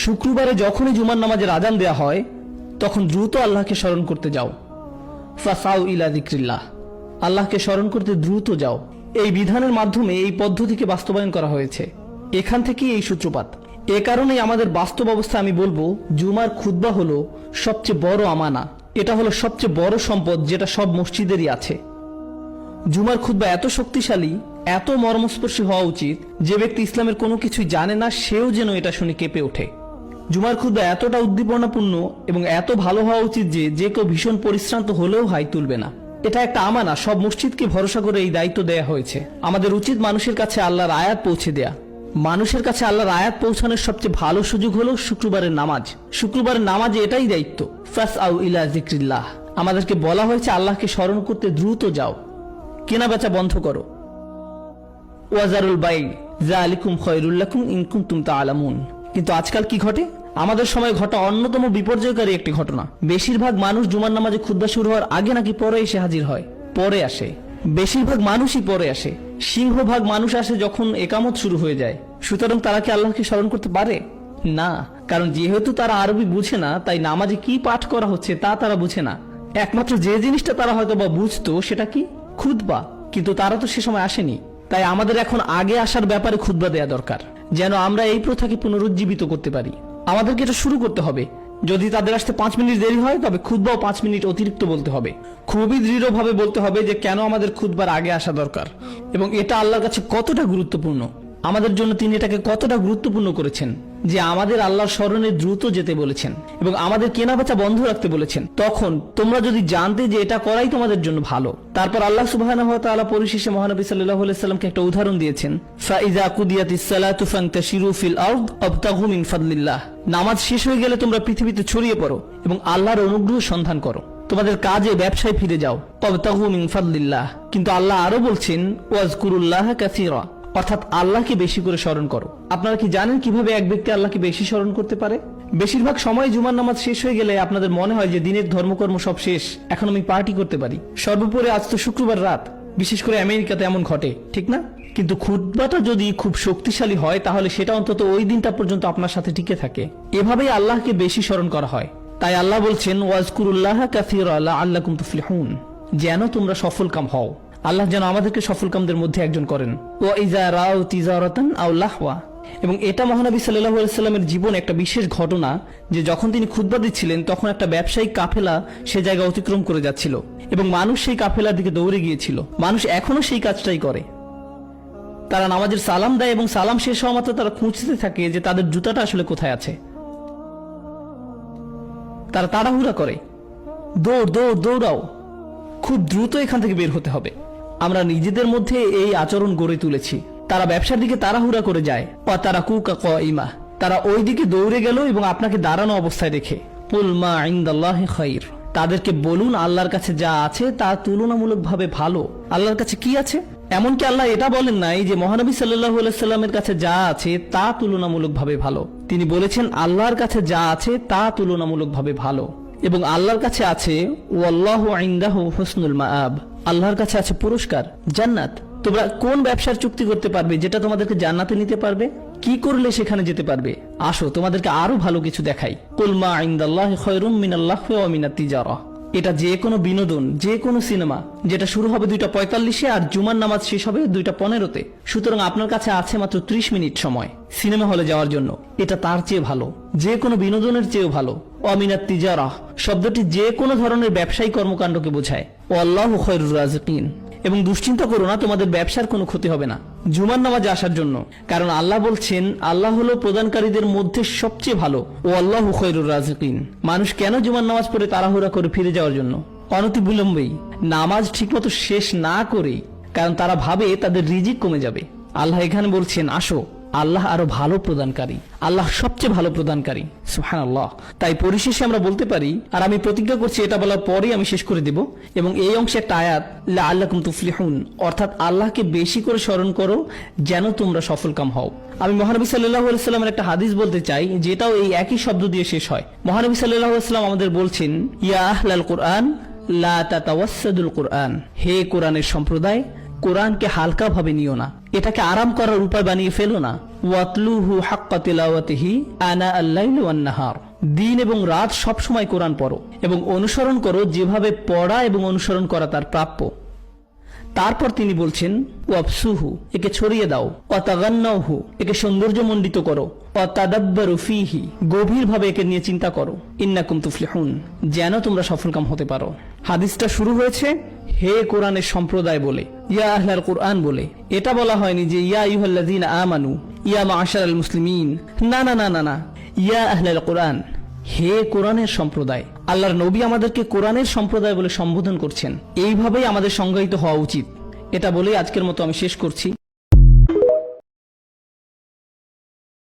শুক্রবারে যখনই জুমার নামাজের আজান দেয়া হয় তখন দ্রুত আল্লাহকে স্মরণ করতে যাও। ফাসাউ ইলা যিকরিল্লাহ, আল্লাহকে স্মরণ করতে দ্রুত যাও। এই বিধানের মাধ্যমে এই পদ্ধতিকে বাস্তবায়ন করা হয়েছে। এখান থেকেই এই সূত্রপাত। এ কারণেই আমাদের বাস্তব অবস্থা আমি বলবো, জুমার খুতবা হলো সবচেয়ে বড় আমানা। এটা হলো সবচেয়ে বড় সম্পদ যেটা সব মসজিদেরই আছে। জুমার খুতবা এত শক্তিশালী, এত মর্মস্পর্শী হওয়া উচিত যে ব্যক্তি ইসলামের কোনো কিছুই জানে না সেও যেন এটা শুনে কেঁপে ওঠে। জুমার খুতবা এতটা উদ্দীপনাপূর্ণ এবং এত ভালো হওয়া উচিত যে কেউ ভীষণ পরিশ্রান্ত হলেও হাই তুলবে না। এটা একটা আমানা, সব মসজিদকে ভরসা করে এই দায়িত্ব দেয়া হয়েছে। আমাদের উচিত মানুষের কাছে আল্লাহর আয়াত পৌঁছে দেয়া। মানুষের কাছে আল্লাহর আয়াত পৌঁছানোর সবচেয়ে ভালো সুযোগ হলো শুক্রবারের নামাজ। শুক্রবারের নামাজে এটাই দায়িত্ব, ফাসআউ ইলা যিকরিল্লাহ। আমাদেরকে বলা হয়েছে আল্লাহকে স্মরণ করতে দ্রুত যাও, কেনা বেচা বন্ধ করো। ওয়াজারুল বাই যালিকুম খায়রুল লাকুম ইন কুনতুম তা'লামুন। কিন্তু আজকাল কি ঘটে? আমাদের সময় ঘটা অন্যতম বিপর্যয়কারী একটি ঘটনা। বেশিরভাগ মানুষ জুমার নামাজে খুতবা শুরু হওয়ার আগে নাকি পরে এসে হাজির হয়, পরে আসে। বেশিরভাগ মানুষই পরে আসে। সিংহভাগ মানুষ আসে যখন একামত শুরু হয়ে যায়। সুতরাং তারা কি আল্লাহকে স্মরণ করতে পারে না? কারণ যেহেতু তারা আরবি বুঝে না, তাই নামাজে কি পাঠ করা হচ্ছে তা তারা বুঝে না। একমাত্র যে জিনিসটা তারা হয়তো বা বুঝতো সেটা কি? খুতবা। কিন্তু তারা তো সে সময় আসেনি। তাই আমাদের এখন আগে আসার ব্যাপারে খুতবা দেয়া দরকার, যেন আমরা এই প্রথাকে পুনরুজ্জীবিত করতে পারি। আমাদেরকে এটা শুরু করতে হবে। যদি তাদের আসতে 5 মিনিট দেরি হয় তবে খুতবাও 5 মিনিট অতিরিক্ত বলতে হবে। খুবই দৃঢ়ভাবে বলতে হবে যে কেন আমাদের খুতবার আগে আসা দরকার এবং এটা আল্লাহর কাছে কতটা গুরুত্বপূর্ণ। আমাদের জন্য তিনি এটাকে কতটা গুরুত্বপূর্ণ করেছেন যে আমাদের আল্লাহর স্মরণে দ্রুত যেতে বলেছেন এবং আমাদের কেনাবেচা বন্ধ রাখতে বলেছেন। তখন তোমরা যদি জানতে যে এটা করাই তোমাদের জন্য ভালো। তারপর আল্লাহ সুবহানাহু ওয়া তাআলা পরিশেষে মহানবী সাল্লাল্লাহু আলাইহি সাল্লামকে একটা উদাহরণ দিয়েছেন, ফাইযা কুদিয়াতিস সালাতু ফান্তাশিরু ফিল আরদ ওয়াবতাগু মিন ফাদলিল্লাহ। নামাজ শেষ হয়ে গেলে তোমরা পৃথিবীতে ছড়িয়ে পড়ো এবং আল্লাহর অনুগ্রহ সন্ধান করো। তোমাদের কাজে ব্যবসায় ফিরে যাও, ওয়াবতাগু মিন ফাদলিল্লাহ। কিন্তু আল্লাহ আরো বলছেন, ওয়াজকুরুল্লাহ কাসীরা, অর্থাৎ আল্লাহকে বেশি করে স্মরণ করো। আপনারা কি জানেন কিভাবে এক ব্যক্তি আল্লাহকে বেশি স্মরণ করতে পারে? বেশিরভাগ সময় জুমার নামাজ শেষ হয়ে গেলে আপনাদের মনে হয় যে দিনের ধর্মকর্ম সব শেষ, এখন আমি পার্টি করতে পারি। সর্বোপরি আজ তো শুক্রবার রাত, বিশেষ করে আমেরিকাতে এমন ঘটে, ঠিক না? কিন্তু খুতবাটা যদি খুব শক্তিশালী হয় তাহলে সেটা অন্তত ওই দিনটা পর্যন্ত আপনার সাথে টিকে থাকে। এভাবেই আল্লাহকে বেশি স্মরণ করা হয়। তাই আল্লাহ বলছেন, ওয়াজকুরুল্লাহ কাসীরা লাআল্লাকুম তুফলিহুন, যেন তোমরা সফলকাম হও। আল্লাহ যেন আমাদেরকে সফলকামদের মধ্যে একজন করেন। ওয়াইযা রাউ তিজারাতান আও লাহওয়া। এবং এটা মহানবী সাল্লাল্লাহু আলাইহি সাল্লামের জীবনে একটা বিশেষ ঘটনা যে যখন তিনি খুতবা দিচ্ছিলেন তখন একটা ব্যবসায়িক কাফেলা সে জায়গা অতিক্রম করে যাচ্ছিল এবং মানুষ সেই কাফেলার দিকে দৌড়ে গিয়েছিল। মানুষ এখনো সেই কাজটাই করে। তারা নামাজের সালাম দেয় এবং সালাম শেষ হওয়া মাত্র তারা খুঁজতে থাকে যে তাদের জুতাটা আসলে কোথায় আছে। তারা তাড়াহুড়া করে, দৌড়াও, খুব দ্রুত এখান থেকে বের হতে হবে। আমরা নিজেদের মধ্যে এই আচরণ গড়ে তুলেছি। তারা ব্যবসার দিকে তাড়াহুড়া করে যায়, ওয়াতারাকুকা কাইমা, তারা ওই দিকে দৌড়ে গেল এবং আপনাকে দাঁড়ানো অবস্থায় রেখে। কুল মা ইনদাল্লাহি খায়র, তাদেরকে বলুন আল্লাহর কাছে যা আছে তা তুলনামূলকভাবে ভালো। আল্লাহর কাছে কি আছে? এমনকি আল্লাহ এটা বলেন নাই যে মহানবী সাল্লাল্লাহু আলাইহি সাল্লামের কাছে যা আছে তা তুলনামূলকভাবে ভালো। তিনি বলেছেন আল্লাহর কাছে যা আছে তা তুলনামূলকভাবে ভালো। এবং আল্লাহর কাছে আছে ওয়াল্লাহু ইনদাহু হুসনুল মাআব, আল্লাহর কাছে আছে পুরস্কার, জান্নাত। তোমরা কোন ব্যবসার চুক্তি করতে পারবে যেটা তোমাদেরকে জান্নাতে নিতে পারবে? কি করলে সেখানে যেতে পারবে? আসো তোমাদেরকে আরো ভালো কিছু দেখাই। কুল মা ইনদাল্লাহি খায়রুম মিনাল্লাহি ওয়া মিনাত তিজারা। এটা যে কোনো বিনোদন, যে কোনো সিনেমা যেটা শুরু হবে 2:45-এ আর জুমার নামাজ শেষ হবে 2:15-তে। সুতরাং আপনার কাছে আছে মাত্র 30 মিনিট সময় সিনেমা হলে যাওয়ার জন্য। এটা তার চেয়ে ভালো, যে কোনো বিনোদনের চেয়েও ভালো। ওয়ামিনাত তিজারা শব্দটি যে কোনো ধরনের ব্যবসায়িক কর্মকাণ্ডকে বোঝায়। ওয়াল্লাহু খায়রুর রাযিকিন। এবং দুশ্চিন্তা করো না, তোমাদের ব্যবসার কোনো ক্ষতি হবে না জুমার নামাজে আসার জন্য। কারণ আল্লাহ বলছেন আল্লাহ হলো প্রদানকারীদের মধ্যে সবচেয়ে ভালো। ওয়াল্লাহু খায়রুর রাযিকিন। মানুষ কেন জুমার নামাজ পড়ে তাড়াহুড়া করে ফিরে যাওয়ার জন্য? অনতি বিলম্বেই নামাজ ঠিকমতো শেষ না করেই, কারণ তারা ভাবে তাদের রিজিক কমে যাবে। আল্লাহ এখানে বলছেন আসো, আল্লাহ আরো ভালো প্রদানকারী, আল্লাহ সবচেয়ে ভালো প্রদানকারী। সুবহানাল্লাহ। তাই পরিশেষে আমরা বলতে পারি, আর আমি প্রতিজ্ঞা করছি এটা বলার পরেই আমি শেষ করে দেব, এবং এই অংশে একটা আয়াত, লাআল্লাকুম তুফলিহুন, অর্থাৎ আল্লাহকে বেশি করে স্মরণ করো যেন তোমরা সফলকাম হও। আমি মহানবী সাল্লাল্লাহু আলাইহি সাল্লামের একটা হাদিস বলতে চাই যেটাও এই একই শব্দ দিয়ে শেষ হয়। মহানবী সাল্লাল্লাহু আলাইহি সাল্লাম আমাদের বলছেন, ইয়া আহলাল কুরআন লা তাতাওয়াসসাদুল কুরআন, হে কোরআনের সম্প্রদায়, কোরআনকে হালকা ভাবে নিও না। এটাকে আরাম করার উপায় বানিয়ে ফেলো না। ওয়াতলুহু হাক্কা তিলাওয়াতিহি আনা আল-লাইলি ওয়ান-নাহার। দিন এবং রাত সব সময় কোরআন পড়ো এবং অনুসরণ করো যেভাবে পড়া এবং অনুসরণ করা তার প্রাপ্য। তারপর তিনি বলছেন ওয়াবসুহু, একে ছড়িয়ে দাও, ওয়াতাগান্নাহু, একে সৌন্দর্যমণ্ডিত করো, ওয়াতাদাব্বারু ফীহি, গভীরভাবে একে নিয়ে চিন্তা করো, ইন্নাকুম তুফলিহুন, যেন তোমরা সফলকাম হতে পারো। হাদিসটা শুরু হয়েছে হে কোরআনের সম্প্রদায় বলে, ইয়া আহলাল কুরআন বলে। এটা বলা হয়নি যে ইয়া আইয়ুহাল্লাযীনা আমানু, ইয়া মা'আশারাল মুসলিমিন। না না না না না, ইয়া আহলাল কুরআন, হে কোরআনের সম্প্রদায়। আল্লাহর নবী আমাদেরকে কোরআনের সম্প্রদায় বলে সম্বোধন করছেন। এইভাবেই আমাদের সংজ্ঞায়িত হওয়া উচিত। এটা বলেই আজকের মতো আমি শেষ করছি।